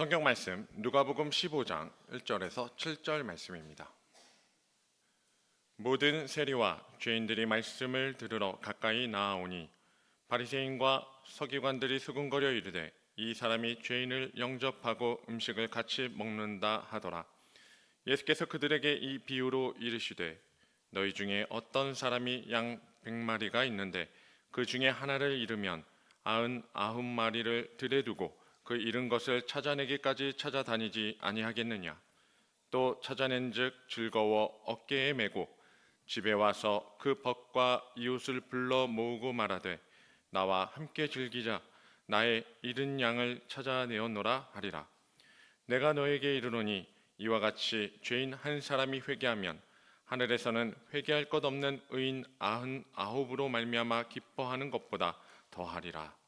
성경 말씀 누가복음 15장 1절에서 7절 말씀입니다. 모든 세리와 죄인들이 말씀을 들으러 가까이 나아오니 바리새인과 서기관들이 수군거려 이르되 이 사람이 죄인을 영접하고 음식을 같이 먹는다 하더라. 예수께서 그들에게 이 비유로 이르시되 너희 중에 어떤 사람이 양 100마리가 있는데 그 중에 하나를 잃으면 99마리를 들에 두고 그 잃은 것을 찾아내기까지 찾아다니지 아니하겠느냐. 또 찾아낸즉 즐거워 어깨에 메고 집에 와서 그 벗과 이웃을 불러 모으고 말하되 나와 함께 즐기자. 나의 잃은 양을 찾아내었노라 하리라. 내가 너에게 이르노니 이와 같이 죄인 한 사람이 회개하면 하늘에서는 회개할 것 없는 의인 99으로 말미암아 기뻐하는 것보다 더하리라.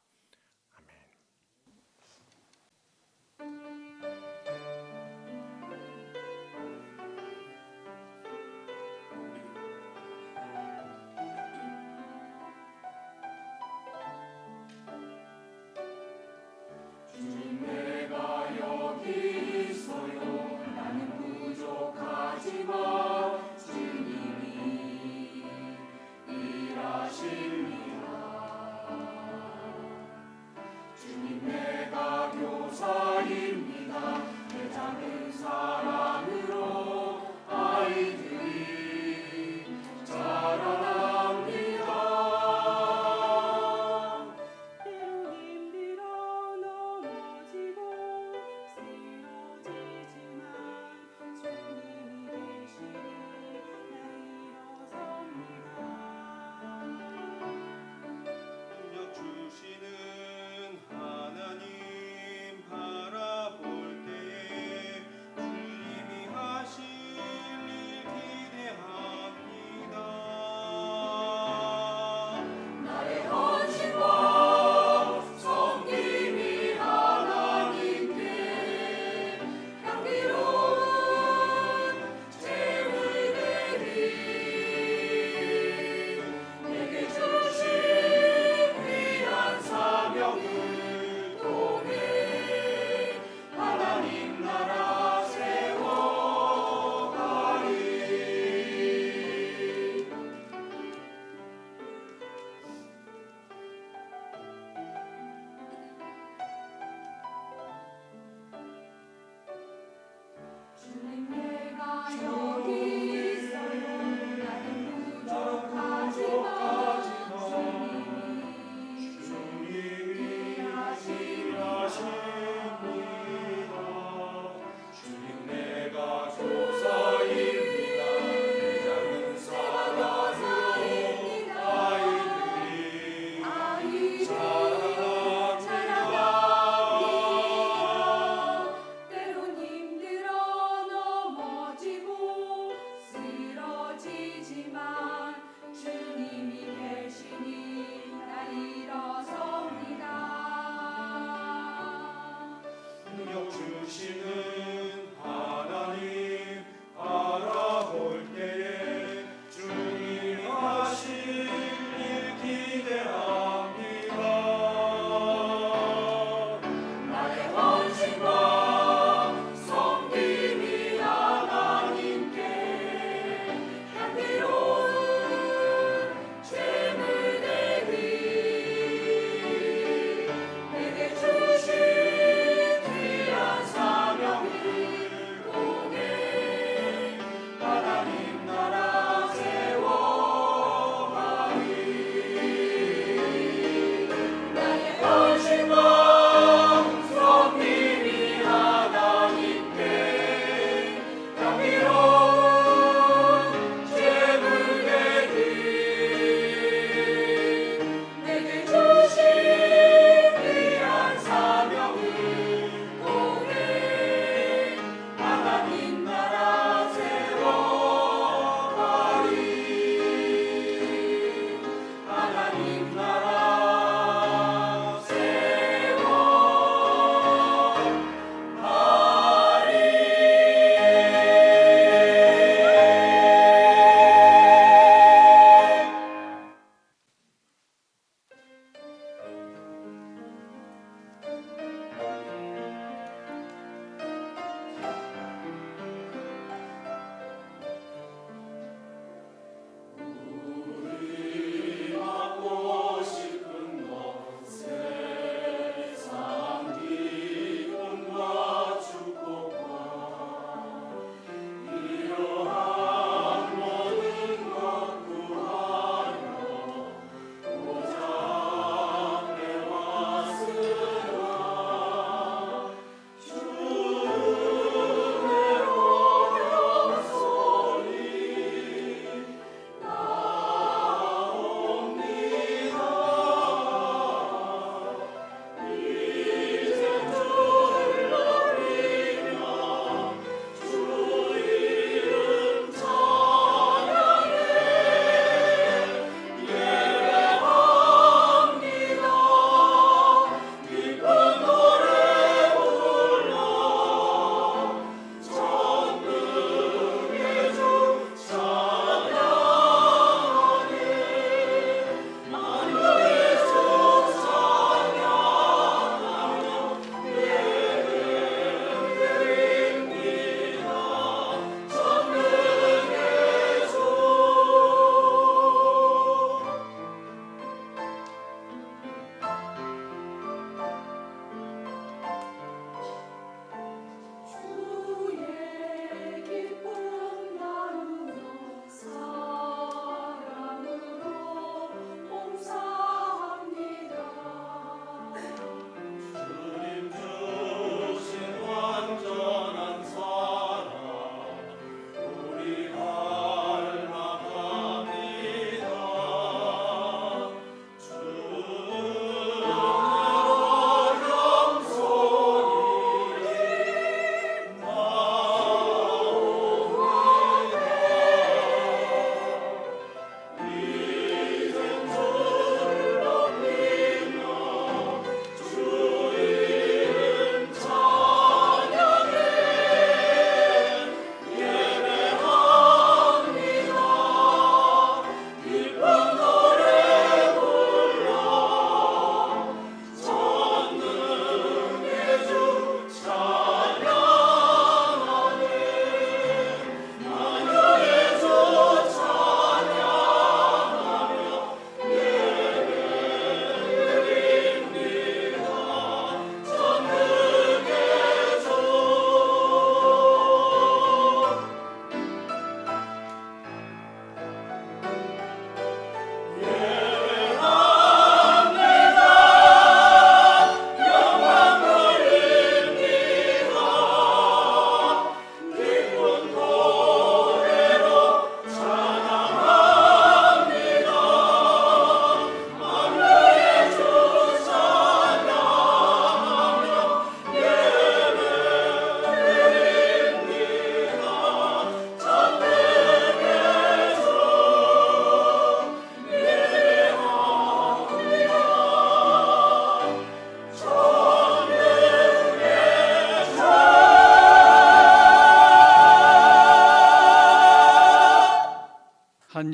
주신 귀한 사명을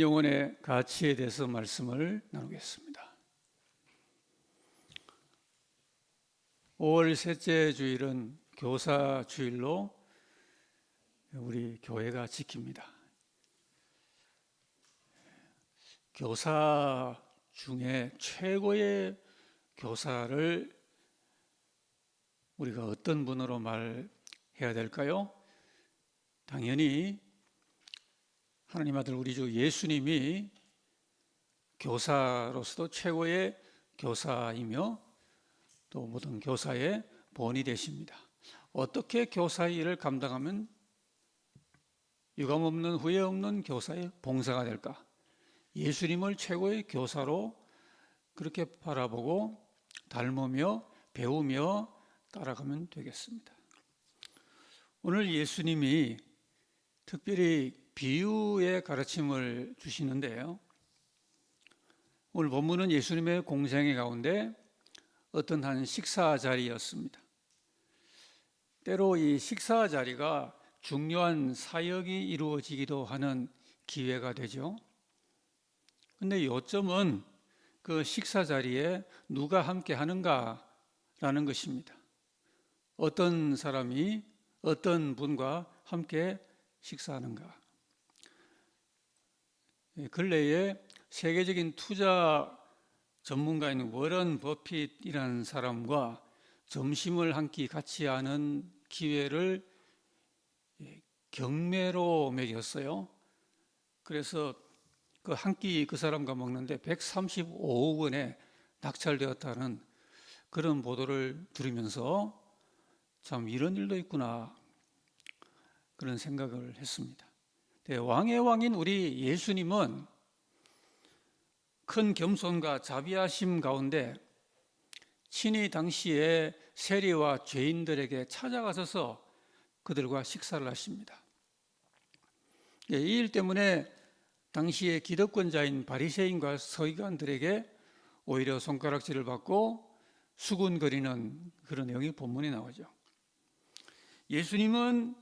영혼의 가치에 대해서 말씀을 나누겠습니다. 5월 셋째 주일은 교사 주일로 우리 교회가 지킵니다. 교사 중에 최고의 교사를 우리가 어떤 분으로 말해야 될까요? 당연히 하나님 아들 우리 주 예수님이 교사로서도 최고의 교사이며 또 모든 교사의 본이 되십니다. 어떻게 교사의 일을 감당하면 유감없는 후회 없는 교사의 봉사가 될까? 예수님을 최고의 교사로 그렇게 바라보고 닮으며 배우며 따라가면 되겠습니다. 오늘 예수님이 특별히 비유의 가르침을 주시는데요. 오늘 본문은 예수님의 공생애 가운데 어떤 한 식사 자리였습니다. 때로 이 식사 자리가 중요한 사역이 이루어지기도 하는 기회가 되죠. 근데 요점은 그 식사 자리에 누가 함께 하는가라는 것입니다. 어떤 사람이 어떤 분과 함께 식사하는가. 근래에 세계적인 투자 전문가인 워런 버핏이라는 사람과 점심을 한 끼 같이 하는 기회를 경매로 매겼어요. 그래서 그 한 끼 그 사람과 먹는데 135억 원에 낙찰되었다는 그런 보도를 들으면서 참 이런 일도 있구나 그런 생각을 했습니다. 왕의 왕인 우리 예수님은 큰 겸손과 자비하심 가운데 친히 당시에 세리와 죄인들에게 찾아가셔서 그들과 식사를 하십니다. 이 일 때문에 당시의 기득권자인 바리새인과 서기관들에게 오히려 손가락질을 받고 수군거리는 그런 내용이 본문에 나오죠. 예수님은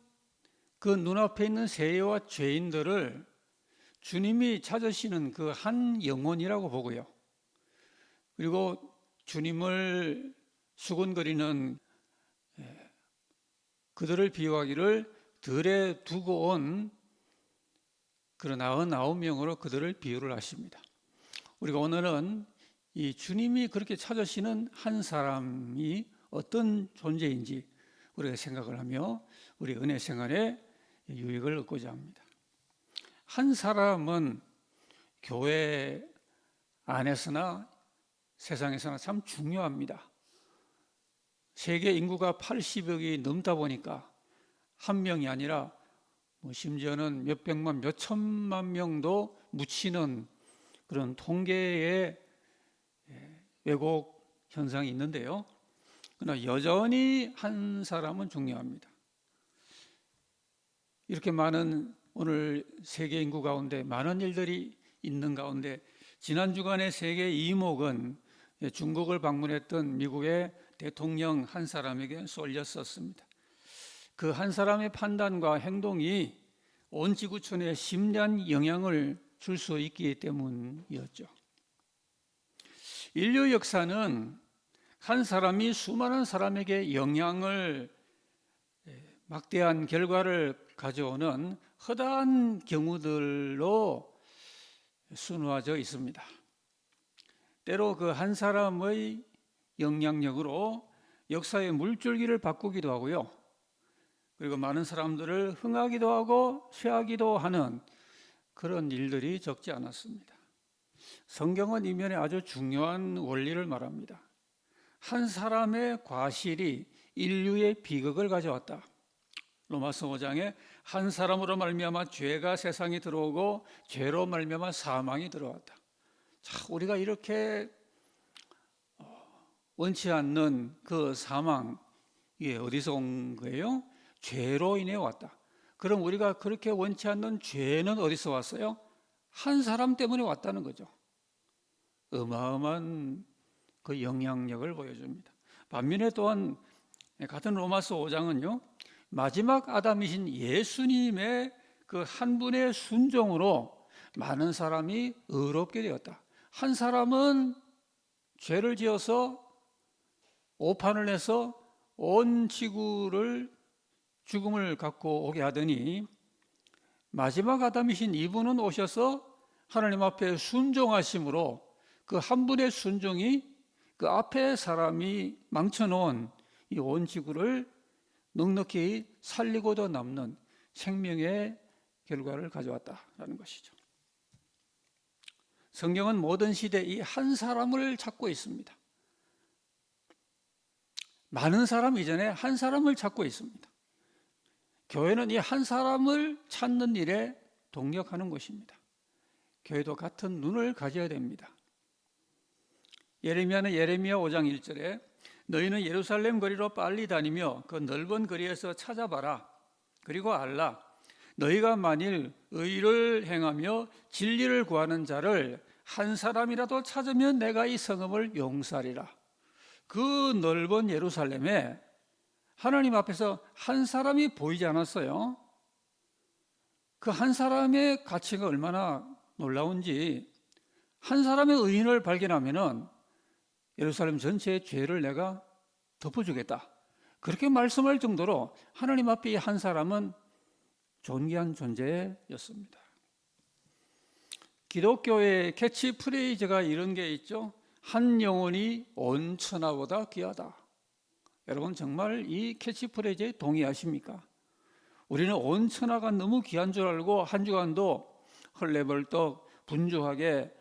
그 눈앞에 있는 세리와 죄인들을 주님이 찾으시는 그 한 영혼이라고 보고요. 그리고 주님을 수군거리는 그들을 비유하기를 들에 두고 온 그런 99명으로 그들을 비유를 하십니다. 우리가 오늘은 이 주님이 그렇게 찾으시는 한 사람이 어떤 존재인지 우리가 생각을 하며 우리 은혜 생활에 유익을 얻고자 합니다. 한 사람은 교회 안에서나 세상에서나 참 중요합니다. 세계 인구가 80억이 넘다 보니까 한 명이 아니라 심지어는 몇 백만, 몇 천만 명도 묻히는 그런 통계의 왜곡 현상이 있는데요. 그러나 여전히 한 사람은 중요합니다. 이렇게 많은 오늘 세계 인구 가운데 많은 일들이 있는 가운데 지난 주간의 세계 이목은 중국을 방문했던 미국의 대통령 한 사람에게 쏠렸었습니다. 그 한 사람의 판단과 행동이 온 지구촌에 심대한 영향을 줄 수 있기 때문이었죠. 인류 역사는 한 사람이 수많은 사람에게 영향을 막대한 결과를 가져오는 허다한 경우들로 순화되어 있습니다. 때로 그 한 사람의 영향력으로 역사의 물줄기를 바꾸기도 하고요. 그리고 많은 사람들을 흥하기도 하고 쇠하기도 하는 그런 일들이 적지 않았습니다. 성경은 이면에 아주 중요한 원리를 말합니다. 한 사람의 과실이 인류의 비극을 가져왔다. 로마서 5장에 한 사람으로 말미암아 죄가 세상에 들어오고 죄로 말미암아 사망이 들어왔다. 자, 우리가 이렇게 원치 않는 그 사망 이게 어디서 온 거예요? 죄로 인해 왔다. 그럼 우리가 그렇게 원치 않는 죄는 어디서 왔어요? 한 사람 때문에 왔다는 거죠. 어마어마한 그 영향력을 보여줍니다. 반면에 또한 같은 로마서 5장은요, 마지막 아담이신 예수님의 그 한 분의 순종으로 많은 사람이 의롭게 되었다. 한 사람은 죄를 지어서 오판을 해서 온 지구를 죽음을 갖고 오게 하더니 마지막 아담이신 이분은 오셔서 하나님 앞에 순종하심으로 그 한 분의 순종이 그 앞에 사람이 망쳐놓은 이 온 지구를 넉넉히 살리고도 남는 생명의 결과를 가져왔다라는 것이죠. 성경은 모든 시대 이 한 사람을 찾고 있습니다. 많은 사람 이전에 한 사람을 찾고 있습니다. 교회는 이 한 사람을 찾는 일에 동력하는 것입니다. 교회도 같은 눈을 가져야 됩니다. 예레미야는 예레미야 5장 1절에 너희는 예루살렘 거리로 빨리 다니며 그 넓은 거리에서 찾아봐라. 그리고 알라. 너희가 만일 의를 행하며 진리를 구하는 자를 한 사람이라도 찾으면 내가 이 성읍을 용서하리라. 그 넓은 예루살렘에 하나님 앞에서 한 사람이 보이지 않았어요. 그 한 사람의 가치가 얼마나 놀라운지 한 사람의 의인을 발견하면은 예루살렘 전체의 죄를 내가 덮어주겠다. 그렇게 말씀할 정도로 하나님 앞에 이 한 사람은 존귀한 존재였습니다. 기독교의 캐치프레이즈가 이런 게 있죠. 한 영혼이 온 천하보다 귀하다. 여러분 정말 이 캐치프레이즈에 동의하십니까? 우리는 온 천하가 너무 귀한 줄 알고 한 주간도 헐레벌떡 분주하게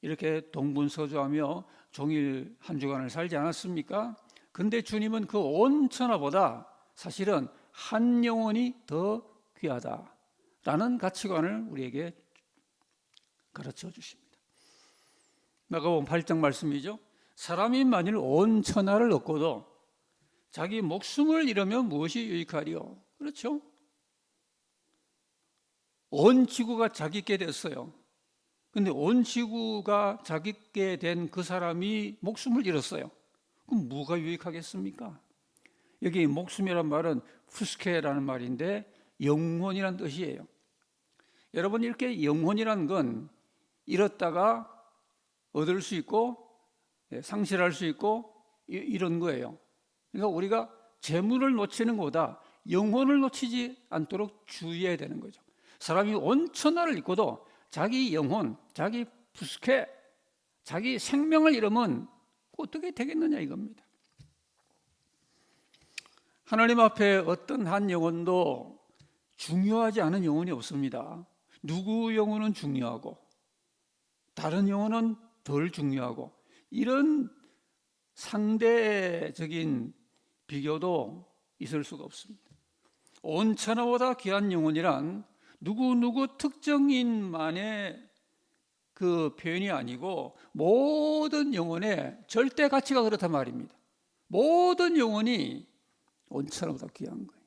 이렇게 동분서주하며 종일 한 주간을 살지 않았습니까? 근데 주님은 그 온 천하보다 사실은 한 영혼이 더 귀하다라는 가치관을 우리에게 가르쳐 주십니다. 마가복음 8장 말씀이죠. 사람이 만일 온 천하를 얻고도 자기 목숨을 잃으면 무엇이 유익하리요? 그렇죠? 온 지구가 자기께 됐어요. 근데 온 지구가 자기께 된 그 사람이 목숨을 잃었어요. 그럼 뭐가 유익하겠습니까? 여기 목숨이란 말은 푸스케라는 말인데 영혼이란 뜻이에요. 여러분 이렇게 영혼이란 건 잃었다가 얻을 수 있고 상실할 수 있고 이런 거예요. 그러니까 우리가 재물을 놓치는 것보다 영혼을 놓치지 않도록 주의해야 되는 거죠. 사람이 온 천하를 잃고도 자기 영혼, 자기 푸스케, 자기 생명을 잃으면 어떻게 되겠느냐 이겁니다. 하나님 앞에 어떤 한 영혼도 중요하지 않은 영혼이 없습니다. 누구 영혼은 중요하고 다른 영혼은 덜 중요하고 이런 상대적인 비교도 있을 수가 없습니다. 온 천하보다 귀한 영혼이란 누구 특정인만의 그 표현이 아니고 모든 영혼의 절대 가치가 그렇단 말입니다. 모든 영혼이 온 천하보다 귀한 거예요.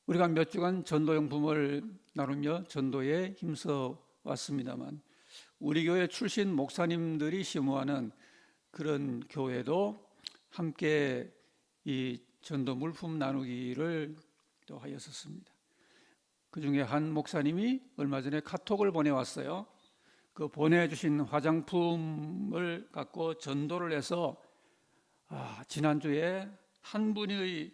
우리가 몇 주간 전도용품을 나누며 전도에 힘써 왔습니다만 우리 교회 출신 목사님들이 심호하는 그런 교회도 함께 이 전도 물품 나누기를 또 하였었습니다. 그 중에 한 목사님이 얼마 전에 카톡을 보내왔어요. 그 보내주신 화장품을 갖고 전도를 해서 지난주에 한 분의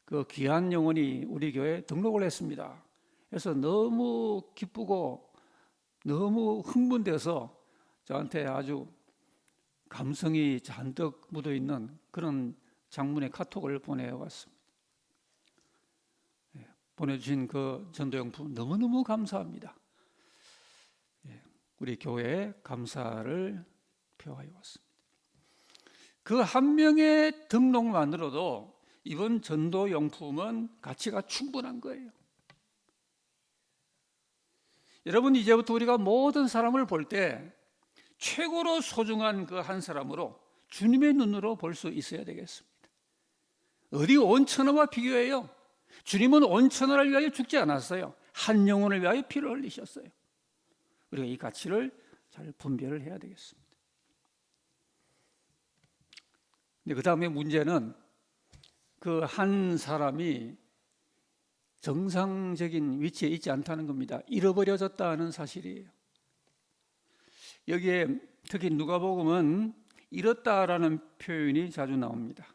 그 귀한 영혼이 우리 교회에 등록을 했습니다. 그래서 너무 기쁘고 너무 흥분돼서 저한테 아주 감성이 잔뜩 묻어있는 그런 장문의 카톡을 보내왔습니다. 보내주신 그 전도용품 너무너무 감사합니다. 우리 교회에 감사를 표하여 왔습니다. 그 한 명의 등록만으로도 이번 전도용품은 가치가 충분한 거예요. 여러분 이제부터 우리가 모든 사람을 볼 때 최고로 소중한 그 한 사람으로 주님의 눈으로 볼 수 있어야 되겠습니다. 어디 온 천하와 비교해요? 주님은 온 천하를 위하여 죽지 않았어요. 한 영혼을 위하여 피를 흘리셨어요. 우리가 이 가치를 잘 분별을 해야 되겠습니다. 근데 그 다음에 문제는 그 한 사람이 정상적인 위치에 있지 않다는 겁니다. 잃어버려졌다는 사실이에요. 여기에 특히 누가복음은 잃었다라는 표현이 자주 나옵니다.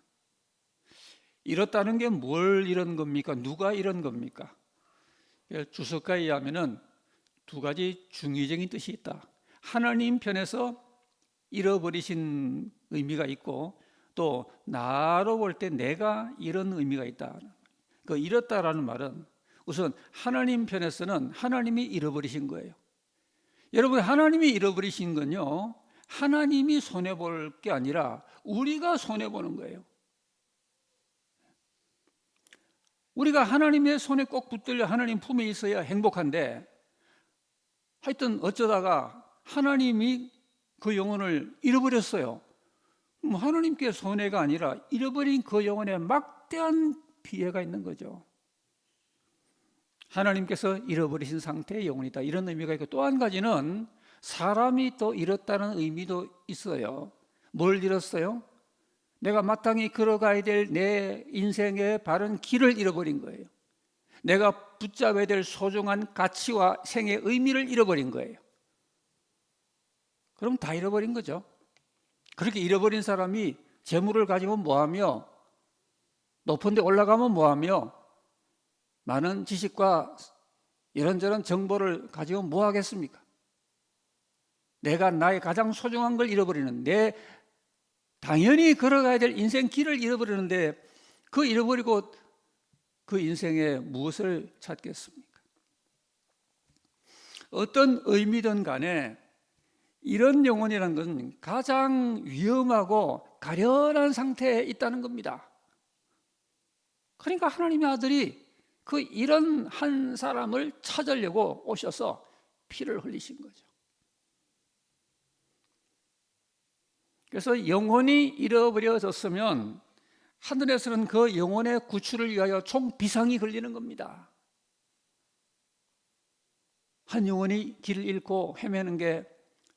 잃었다는 게 뭘 잃은 겁니까? 누가 잃은 겁니까? 주석가에 의하면은 두 가지 중의적인 뜻이 있다. 하나님 편에서 잃어버리신 의미가 있고, 또 나로 볼 때 내가 잃은 의미가 있다. 그 잃었다라는 말은 우선 하나님 편에서는 하나님이 잃어버리신 거예요. 여러분, 하나님이 잃어버리신 건요, 하나님이 손해볼 게 아니라 우리가 손해보는 거예요. 우리가 하나님의 손에 꼭 붙들려 하나님 품에 있어야 행복한데, 하여튼 어쩌다가 하나님이 그 영혼을 잃어버렸어요. 하나님께 손해가 아니라 잃어버린 그 영혼에 막대한 피해가 있는 거죠. 하나님께서 잃어버리신 상태의 영혼이다, 이런 의미가 있고, 또 한 가지는 사람이 또 잃었다는 의미도 있어요. 뭘 잃었어요? 내가 마땅히 걸어가야 될 내 인생의 바른 길을 잃어버린 거예요. 내가 붙잡아야 될 소중한 가치와 생의 의미를 잃어버린 거예요. 그럼 다 잃어버린 거죠. 그렇게 잃어버린 사람이 재물을 가지면 뭐하며, 높은 데 올라가면 뭐하며, 많은 지식과 이런저런 정보를 가지고 뭐 하겠습니까? 내가 나의 가장 소중한 걸 잃어버리는, 내 당연히 걸어가야 될 인생 길을 잃어버리는데, 그 잃어버리고 그 인생에 무엇을 찾겠습니까? 어떤 의미든 간에 이런 영혼이라는 것은 가장 위험하고 가련한 상태에 있다는 겁니다. 그러니까 하나님의 아들이 그 이런 한 사람을 찾으려고 오셔서 피를 흘리신 거죠. 그래서 영혼이 잃어버려졌으면 하늘에서는 그 영혼의 구출을 위하여 총 비상이 걸리는 겁니다. 한 영혼이 길을 잃고 헤매는 게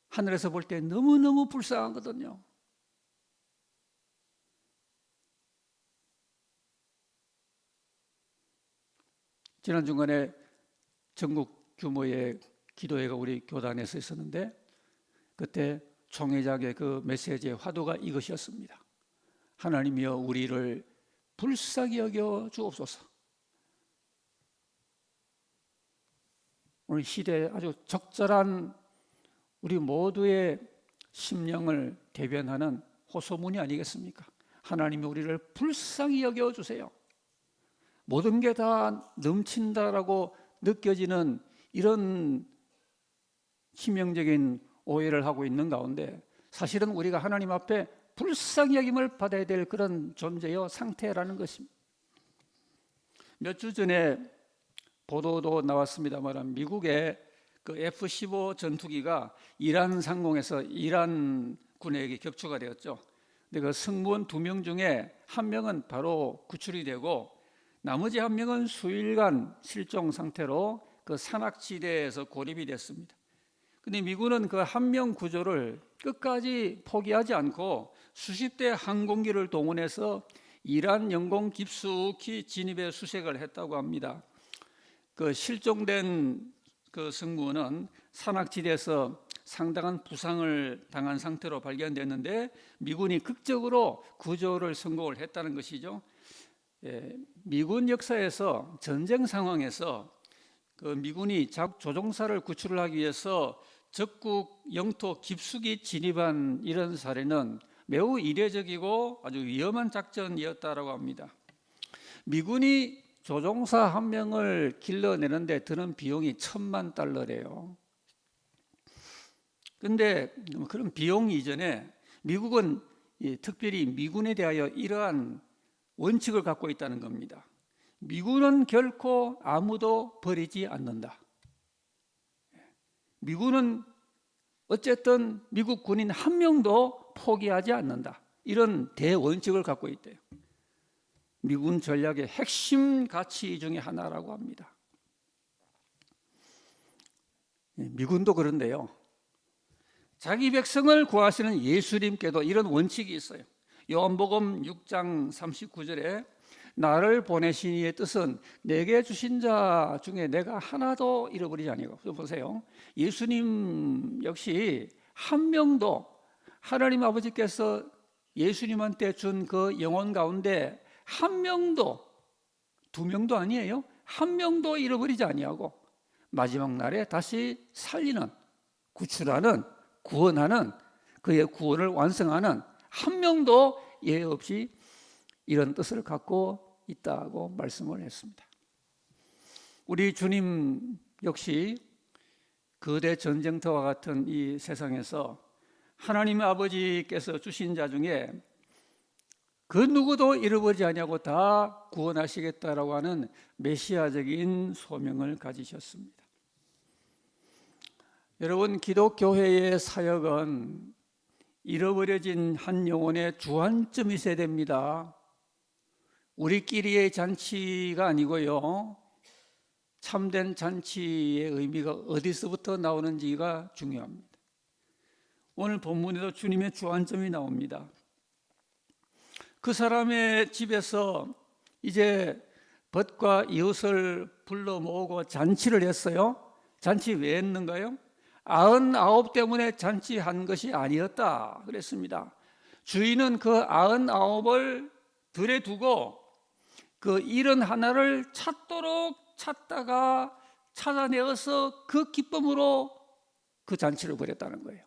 하늘에서 볼 때 너무너무 불쌍하거든요. 지난 주간에 전국 규모의 기도회가 우리 교단에서 있었는데, 그때 총회장의 그 메시지의 화두가 이것이었습니다. 하나님이여, 우리를 불쌍히 여겨 주옵소서. 오늘 시대에 아주 적절한 우리 모두의 심령을 대변하는 호소문이 아니겠습니까? 하나님이 우리를 불쌍히 여겨 주세요. 모든 게 다 넘친다라고 느껴지는 이런 치명적인 오해를 하고 있는 가운데, 사실은 우리가 하나님 앞에 불쌍히 여김을 받아야 될 그런 존재요 상태라는 것입니다. 몇 주 전에 보도도 나왔습니다만, 미국의 그 F-15 전투기가 이란 상공에서 이란 군에게 격추가 되었죠. 근데 그 승무원 2명 중에 1명은 바로 구출이 되고, 나머지 1명은 수일간 실종 상태로 그 산악지대에서 고립이 됐습니다. 근데 미군은 그 1명 구조를 끝까지 포기하지 않고 수십 대 항공기를 동원해서 이란 영공 깊숙이 진입에 수색을 했다고 합니다. 그 실종된 그 승무원은 산악지대에서 상당한 부상을 당한 상태로 발견됐는데, 미군이 극적으로 구조를 성공을 했다는 것이죠. 미군 역사에서 전쟁 상황에서 그 미군이 조종사를 구출을 하기 위해서 적국 영토 깊숙이 진입한 이런 사례는 매우 이례적이고 아주 위험한 작전이었다고 합니다. 미군이 조종사 1명을 길러내는데 드는 비용이 $10,000,000래요. 그런데 그런 비용 이전에 미국은 특별히 미군에 대하여 이러한 원칙을 갖고 있다는 겁니다. 미군은 결코 아무도 버리지 않는다. 미군은 어쨌든 미국 군인 1명도 포기하지 않는다, 이런 대원칙을 갖고 있대요. 미군 전략의 핵심 가치 중에 하나라고 합니다. 미군도 그런데요, 자기 백성을 구하시는 예수님께도 이런 원칙이 있어요. 요한복음 6장 39절에 나를 보내신 이의 뜻은 내게 주신 자 중에 내가 하나도 잃어버리지 아니하고. 보세요. 예수님 역시 한 명도 하나님 아버지께서 예수님한테 준 그 영혼 가운데 한 명도, 두 명도 아니에요. 한 명도 잃어버리지 아니하고 마지막 날에 다시 살리는, 구출하는, 구원하는, 그의 구원을 완성하는 한 명도 예외 없이 이런 뜻을 갖고 있다고 말씀을 했습니다. 우리 주님 역시 거대 전쟁터와 같은 이 세상에서 하나님 아버지께서 주신 자 중에 그 누구도 잃어버리지 아니하고 다 구원하시겠다라고 하는 메시아적인 소명을 가지셨습니다. 여러분, 기독교회의 사역은 잃어버려진 한 영혼의 주안점이 있어야 됩니다. 우리끼리의 잔치가 아니고요, 참된 잔치의 의미가 어디서부터 나오는지가 중요합니다. 오늘 본문에도 주님의 주안점이 나옵니다. 그 사람의 집에서 이제 벗과 이웃을 불러 모으고 잔치를 했어요. 잔치 왜 했는가요? 99 때문에 잔치한 것이 아니었다 그랬습니다. 주인은 그 99을 들에 두고 그 71를 찾도록 찾다가 찾아내어서 그 기쁨으로 그 잔치를 벌였다는 거예요.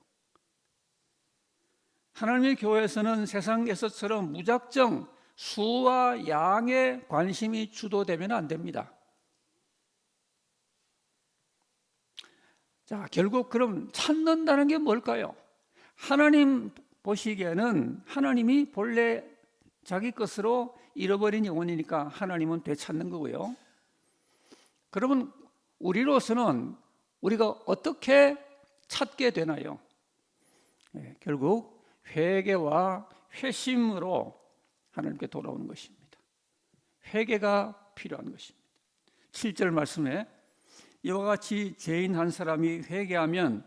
하나님의 교회에서는 세상에서처럼 무작정 수와 양에 관심이 주도되면 안 됩니다. 자, 결국 그럼 찾는다는 게 뭘까요? 하나님 보시기에는 하나님이 본래 자기 것으로 잃어버린 영혼이니까 하나님은 되찾는 거고요. 그러면 우리로서는 우리가 어떻게 찾게 되나요? 결국 회개와 회심으로 하나님께 돌아오는 것입니다. 회개가 필요한 것입니다. 7절 말씀에 이와 같이 죄인 한 사람이 회개하면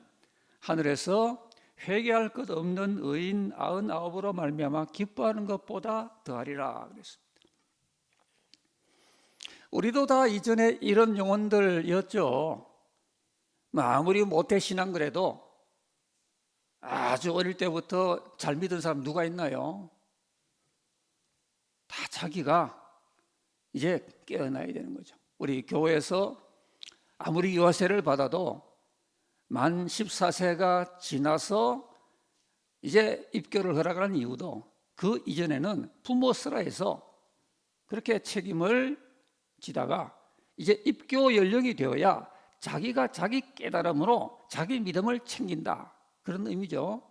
하늘에서 회개할 것 없는 의인 99으로 말미암아 기뻐하는 것보다 더하리라 그랬습니다. 우리도 다 이전에 이런 영혼들이었죠. 아무리 모태신앙 그래도 아주 어릴 때부터 잘 믿은 사람 누가 있나요? 다 자기가 이제 깨어나야 되는 거죠. 우리 교회에서 아무리 유아세를 받아도 만 14세가 지나서 이제 입교를 허락하는 이유도 그 이전에는 부모 슬하에서 그렇게 책임을 지다가 이제 입교 연령이 되어야 자기가 자기 깨달음으로 자기 믿음을 챙긴다, 그런 의미죠.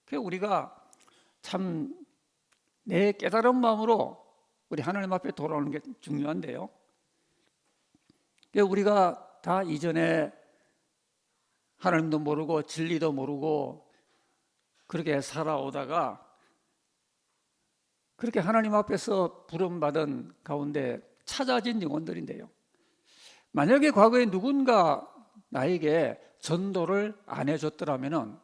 그래서 우리가 참 내 깨달은 마음으로 우리 하나님 앞에 돌아오는 게 중요한데요. 우리가 다 이전에 하나님도 모르고 진리도 모르고 그렇게 살아오다가 그렇게 하나님 앞에서 부름받은 가운데 찾아진 영혼들인데요. 만약에 과거에 누군가 나에게 전도를 안 해줬더라면,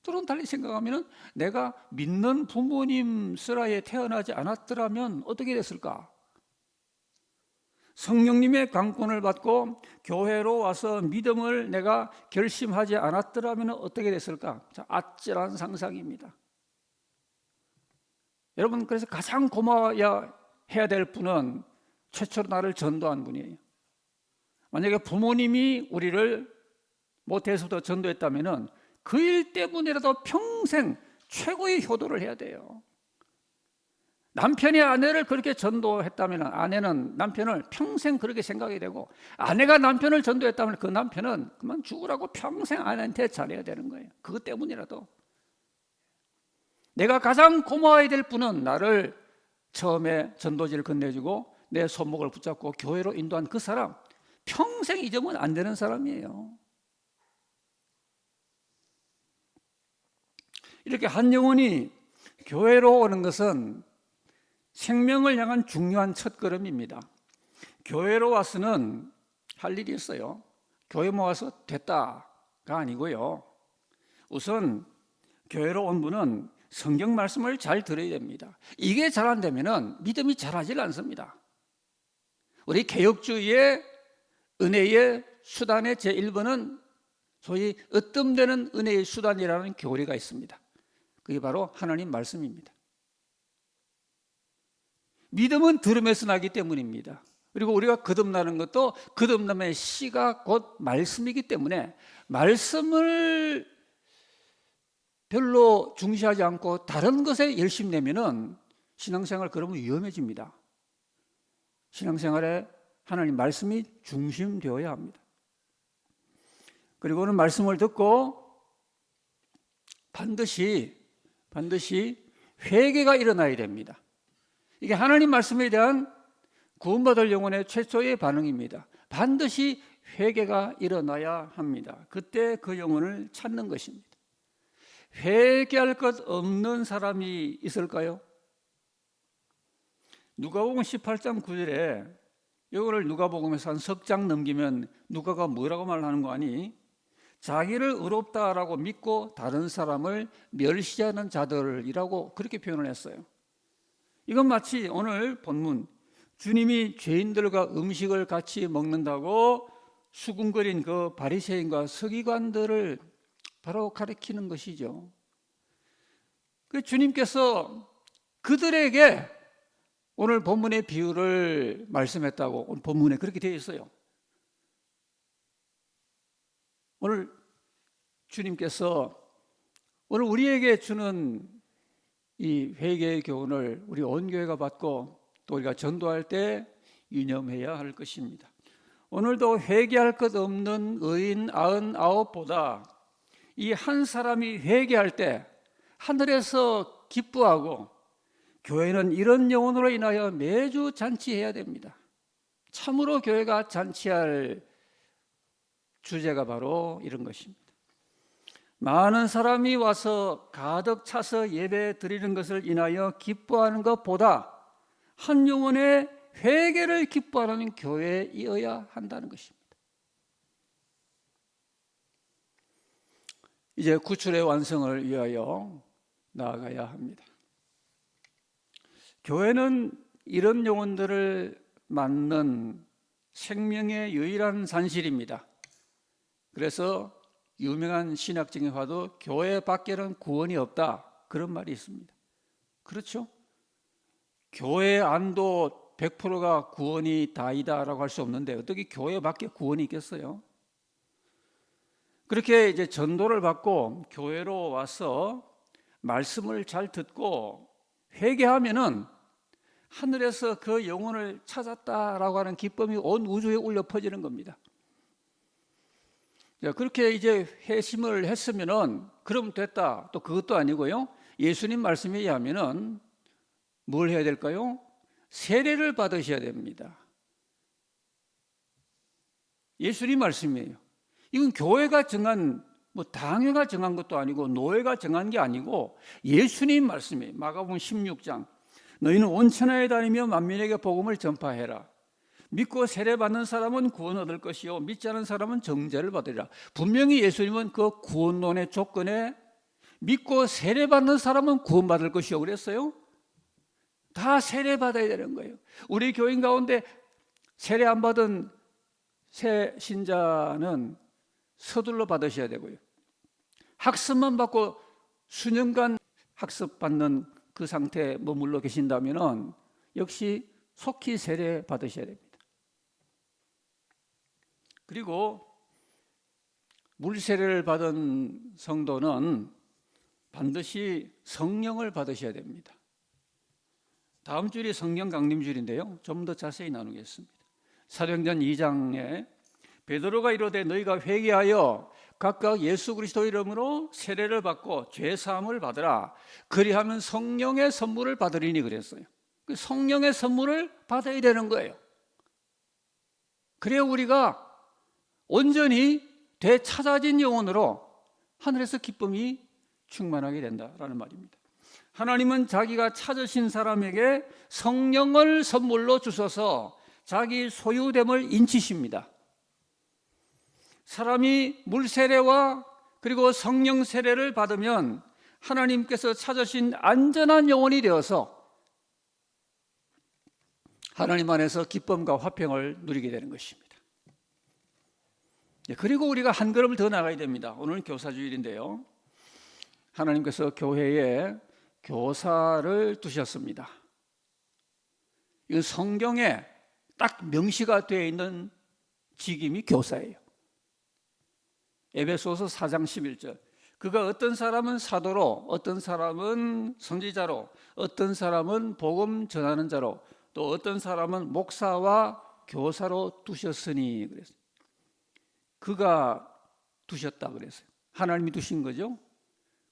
또는 달리 생각하면 내가 믿는 부모님 슬하에 태어나지 않았더라면 어떻게 됐을까? 성령님의 강권을 받고 교회로 와서 믿음을 내가 결심하지 않았더라면 어떻게 됐을까? 자, 아찔한 상상입니다. 여러분, 그래서 가장 고마워야 해야 될 분은 최초로 나를 전도한 분이에요. 만약에 부모님이 우리를 모태에서부터 전도했다면 그 일 때문이라도 평생 최고의 효도를 해야 돼요. 남편이 아내를 그렇게 전도했다면 아내는 남편을 평생 그렇게 생각이 되고, 아내가 남편을 전도했다면 그 남편은 그만 죽으라고 평생 아내한테 잘해야 되는 거예요. 그것 때문이라도. 내가 가장 고마워야 될 분은 나를 처음에 전도지를 건네주고 내 손목을 붙잡고 교회로 인도한 그 사람, 평생 잊으면 안 되는 사람이에요. 이렇게 한 영혼이 교회로 오는 것은 생명을 향한 중요한 첫걸음입니다. 교회로 와서는 할 일이 있어요. 교회 모아서 됐다가 아니고요. 우선 교회로 온 분은 성경 말씀을 잘 들어야 됩니다. 이게 잘 안 되면은 믿음이 자라질 않습니다. 우리 개혁주의의 은혜의 수단의 제1번은 소위 으뜸되는 은혜의 수단이라는 교리가 있습니다. 그게 바로 하나님 말씀입니다. 믿음은 들음에서 나기 때문입니다. 그리고 우리가 거듭나는 것도 거듭남의 씨가 곧 말씀이기 때문에 말씀을 별로 중시하지 않고 다른 것에 열심 내면은 신앙생활 그러면 위험해집니다. 신앙생활에 하나님 말씀이 중심되어야 합니다. 그리고는 말씀을 듣고 반드시 회개가 일어나야 됩니다. 이게 하나님 말씀에 대한 구원받을 영혼의 최초의 반응입니다. 반드시 회개가 일어나야 합니다. 그때 그 영혼을 찾는 것입니다. 회개할 것 없는 사람이 있을까요? 누가복음 18장 9절에 이거를 누가복음에서 한 석 장 넘기면 누가가 뭐라고 말하는 거 아니? 자기를 의롭다라고 믿고 다른 사람을 멸시하는 자들이라고 그렇게 표현을 했어요. 이건 마치 오늘 본문 주님이 죄인들과 음식을 같이 먹는다고 수군거린 그 바리새인과 서기관들을 바로 가리키는 것이죠. 그 주님께서 그들에게 오늘 본문의 비유를 말씀했다고 오늘 본문에 그렇게 되어 있어요. 오늘 주님께서 오늘 우리에게 주는 이 회개의 교훈을 우리 온 교회가 받고 또 우리가 전도할 때 유념해야 할 것입니다. 오늘도 회개할 것 없는 의인 99보다 이 한 사람이 회개할 때 하늘에서 기뻐하고 교회는 이런 영혼으로 인하여 매주 잔치해야 됩니다. 참으로 교회가 잔치할 주제가 바로 이런 것입니다. 많은 사람이 와서 가득 차서 예배 드리는 것을 인하여 기뻐하는 것보다 한 영혼의 회개를 기뻐하는 교회이어야 한다는 것입니다. 이제 구출의 완성을 위하여 나아가야 합니다. 교회는 이런 영혼들을 맞는 생명의 유일한 산실입니다. 그래서 유명한 신학적인 화도 교회 밖에는 구원이 없다 그런 말이 있습니다. 그렇죠? 교회 안도 100%가 구원이 다이다라고 할 수 없는데 어떻게 교회 밖에 구원이 있겠어요? 그렇게 이제 전도를 받고 교회로 와서 말씀을 잘 듣고 회개하면은 하늘에서 그 영혼을 찾았다라고 하는 기쁨이 온 우주에 울려 퍼지는 겁니다. 그렇게 이제 회심을 했으면은 그럼 됐다. 또 그것도 아니고요. 예수님 말씀에 의하면은 뭘 해야 될까요? 세례를 받으셔야 됩니다. 예수님 말씀이에요. 이건 교회가 정한 당회가 정한 것도 아니고 노예가 정한 게 아니고 예수님 말씀이에요. 마가복음 16장 너희는 온 천하에 다니며 만민에게 복음을 전파해라. 믿고 세례받는 사람은 구원 얻을 것이요 믿지 않은 사람은 정죄를 받으리라. 분명히 예수님은 그 구원론의 조건에 믿고 세례받는 사람은 구원받을 것이요 그랬어요. 다 세례받아야 되는 거예요. 우리 교인 가운데 세례 안 받은 새 신자는 서둘러 받으셔야 되고요. 학습만 받고 수년간 학습받는 그 상태에 머물러 계신다면 역시 속히 세례 받으셔야 됩니다. 그리고 물세례를 받은 성도는 반드시 성령을 받으셔야 됩니다. 다음 주일이 성령 강림주일인데요. 좀 더 자세히 나누겠습니다. 사도행전 2장에 베드로가 이르되 너희가 회개하여 각각 예수 그리스도 이름으로 세례를 받고 죄 사함을 받으라. 그리하면 성령의 선물을 받으리니 그랬어요. 그 성령의 선물을 받아야 되는 거예요. 그래야 우리가 온전히 되찾아진 영혼으로 하늘에서 기쁨이 충만하게 된다라는 말입니다. 하나님은 자기가 찾으신 사람에게 성령을 선물로 주셔서 자기 소유됨을 인치십니다. 사람이 물세례와 그리고 성령 세례를 받으면 하나님께서 찾으신 안전한 영혼이 되어서 하나님 안에서 기쁨과 화평을 누리게 되는 것입니다. 그리고 우리가 한 걸음을 더 나가야 됩니다. 오늘은 교사주일인데요, 하나님께서 교회에 교사를 두셨습니다. 이 성경에 딱 명시가 되어 있는 직임이 교사예요. 에베소서 4장 11절, 그가 어떤 사람은 사도로, 어떤 사람은 선지자로, 어떤 사람은 복음 전하는 자로, 또 어떤 사람은 목사와 교사로 두셨으니, 그랬어요. 그가 두셨다 그랬어요. 하나님이 두신 거죠.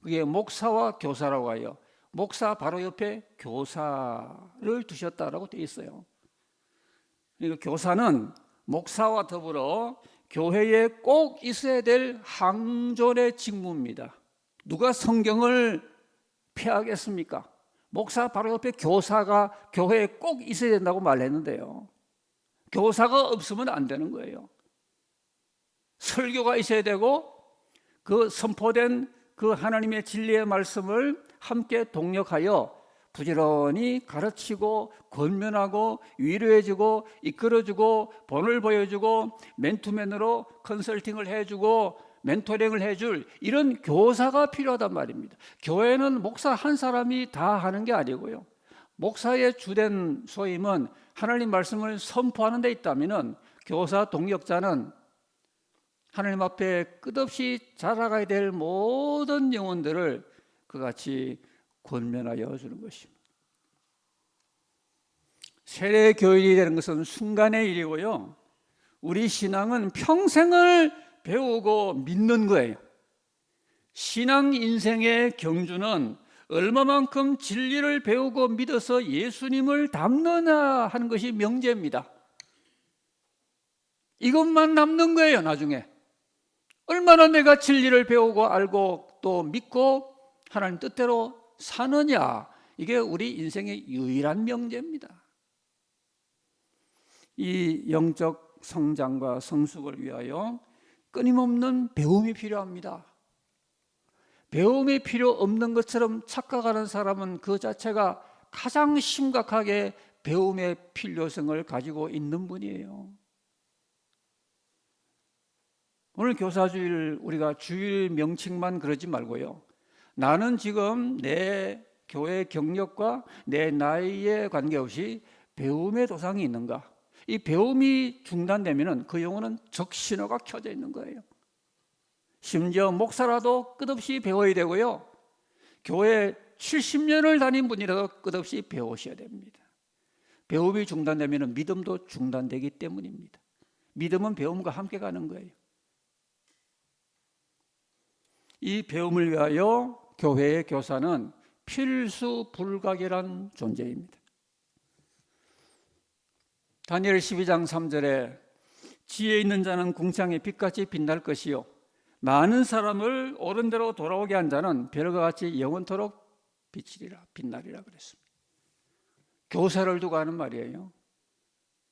그게 목사와 교사라고 하여, 목사 바로 옆에 교사를 두셨다라고 되어 있어요. 그러니까 교사는 목사와 더불어 교회에 꼭 있어야 될 항존의 직무입니다. 누가 성경을 폐하겠습니까? 목사 바로 옆에 교사가 교회에 꼭 있어야 된다고 말했는데요, 교사가 없으면 안 되는 거예요. 설교가 있어야 되고, 그 선포된 그 하나님의 진리의 말씀을 함께 동력하여 부지런히 가르치고 권면하고 위로해주고 이끌어주고 본을 보여주고 맨투맨으로 컨설팅을 해주고 멘토링을 해줄 이런 교사가 필요하단 말입니다. 교회는 목사 한 사람이 다 하는 게 아니고요, 목사의 주된 소임은 하나님 말씀을 선포하는 데 있다면 교사 동역자는 하나님 앞에 끝없이 자라가야 될 모든 영혼들을 그같이 권면하여 주는 것입니다. 세례 교인이 되는 것은 순간의 일이고요, 우리 신앙은 평생을 배우고 믿는 거예요. 신앙 인생의 경주는 얼마만큼 진리를 배우고 믿어서 예수님을 닮느냐 하는 것이 명제입니다. 이것만 남는 거예요. 나중에 얼마나 내가 진리를 배우고 알고 또 믿고 하나님 뜻대로 사느냐, 이게 우리 인생의 유일한 명제입니다. 이 영적 성장과 성숙을 위하여 끊임없는 배움이 필요합니다. 배움이 필요 없는 것처럼 착각하는 사람은 그 자체가 가장 심각하게 배움의 필요성을 가지고 있는 분이에요. 오늘 교사주일, 우리가 주일 명칭만 그러지 말고요, 나는 지금 내 교회 경력과 내 나이에 관계없이 배움의 도상이 있는가, 이 배움이 중단되면 그 영혼은 적신호가 켜져 있는 거예요. 심지어 목사라도 끝없이 배워야 되고요, 교회 70년을 다닌 분이라도 끝없이 배우셔야 됩니다. 배움이 중단되면 믿음도 중단되기 때문입니다. 믿음은 배움과 함께 가는 거예요. 이 배움을 위하여 교회의 교사는 필수 불가결한 존재입니다. 다니엘 12장 3절에 지혜 있는 자는 궁창의 빛같이 빛날 것이요 많은 사람을 옳은 대로 돌아오게 한 자는 별과 같이 영원토록 빛이리라, 빛나리라 그랬습니다. 교사를 두고 하는 말이에요.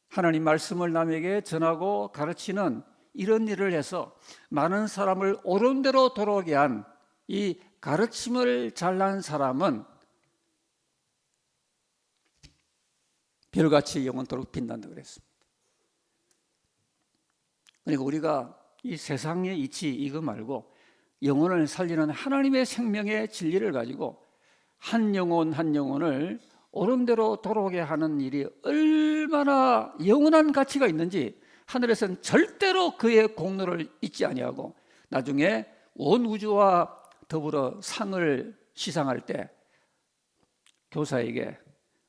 하나님 말씀을 남에게 전하고 가르치는 이런 일을 해서 많은 사람을 옳은 대로 돌아오게 한 이 가르침을 잘난 사람은 별같이 영원토록 빛난다 그랬습니다. 그러니까 우리가 이 세상의 이치 이거 말고 영혼을 살리는 하나님의 생명의 진리를 가지고 한 영혼 한 영혼을 옳은 대로 돌아오게 하는 일이 얼마나 영원한 가치가 있는지 하늘에서는 절대로 그의 공로를 잊지 아니하고 나중에 온 우주와 더불어 상을 시상할 때 교사에게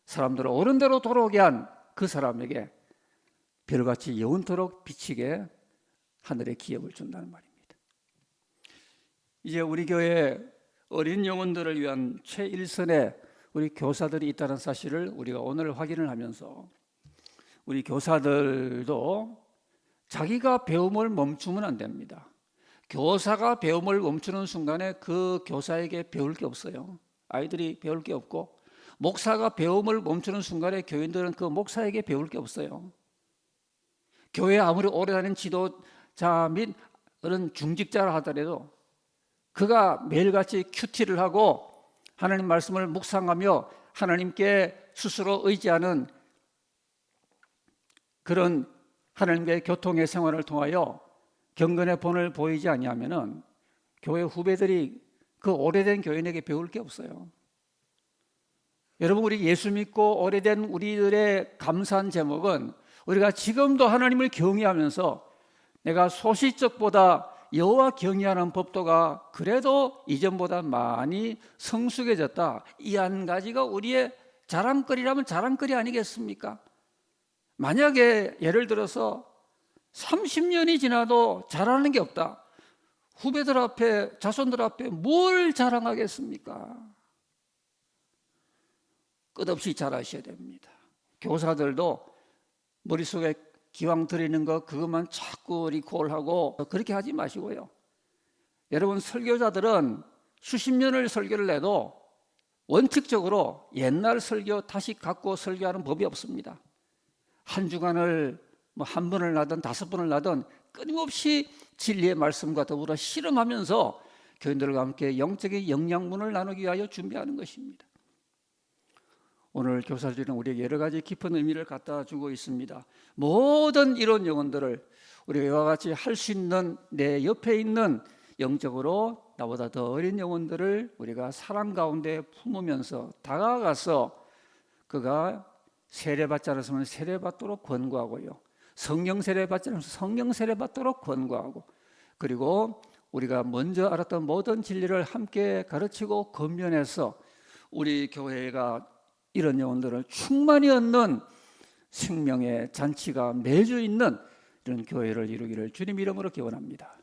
사람들을 옳은 대로 돌아오게 한 그 사람에게 별같이 영원토록 비치게 하늘의 기업을 준다는 말입니다. 이제 우리 교회 어린 영혼들을 위한 최일선의 우리 교사들이 있다는 사실을 우리가 오늘 확인을 하면서 우리 교사들도 자기가 배움을 멈추면 안 됩니다. 교사가 배움을 멈추는 순간에 그 교사에게 배울 게 없어요. 아이들이 배울 게 없고, 목사가 배움을 멈추는 순간에 교인들은 그 목사에게 배울 게 없어요. 교회에 아무리 오래 다닌 지도자 및 그런 중직자라 하더라도 그가 매일같이 큐티를 하고 하나님 말씀을 묵상하며 하나님께 스스로 의지하는 그런 하나님과의 교통의 생활을 통하여 경건의 본을 보이지 아니하면은 교회 후배들이 그 오래된 교인에게 배울 게 없어요. 여러분, 우리 예수 믿고 오래된 우리들의 감사한 제목은 우리가 지금도 하나님을 경외하면서 내가 소시적보다 여호와 경외하는 법도가 그래도 이전보다 많이 성숙해졌다. 이 한 가지가 우리의 자랑거리라면 자랑거리 아니겠습니까? 만약에 예를 들어서 30년이 지나도 자랑하는 게 없다. 후배들 앞에, 자손들 앞에 뭘 자랑하겠습니까? 끝없이 잘하셔야 됩니다. 교사들도 머릿속에 기왕 드리는 거 그것만 자꾸 리콜하고 그렇게 하지 마시고요. 여러분, 설교자들은 수십 년을 설교를 해도 원칙적으로 옛날 설교 다시 갖고 설교하는 법이 없습니다. 한 주간을 한 번을 나든 5번을 나든 끊임없이 진리의 말씀과 더불어 실험하면서 교인들과 함께 영적인 영양분을 나누기 위하여 준비하는 것입니다. 오늘 교사들은 우리에게 여러 가지 깊은 의미를 갖다 주고 있습니다. 모든 이런 영혼들을 우리가 이와 같이 할 수 있는 내 옆에 있는 영적으로 나보다 더 어린 영혼들을 우리가 사랑 가운데 품으면서 다가가서 그가 세례받지 않았으면 세례받도록 권고하고요. 성령 세례받지 않았으면 성령 세례받도록 권고하고, 그리고 우리가 먼저 알았던 모든 진리를 함께 가르치고 건면해서 우리 교회가 이런 영혼들을 충만히 얻는 생명의 잔치가 매주 있는 이런 교회를 이루기를 주님 이름으로 기원합니다.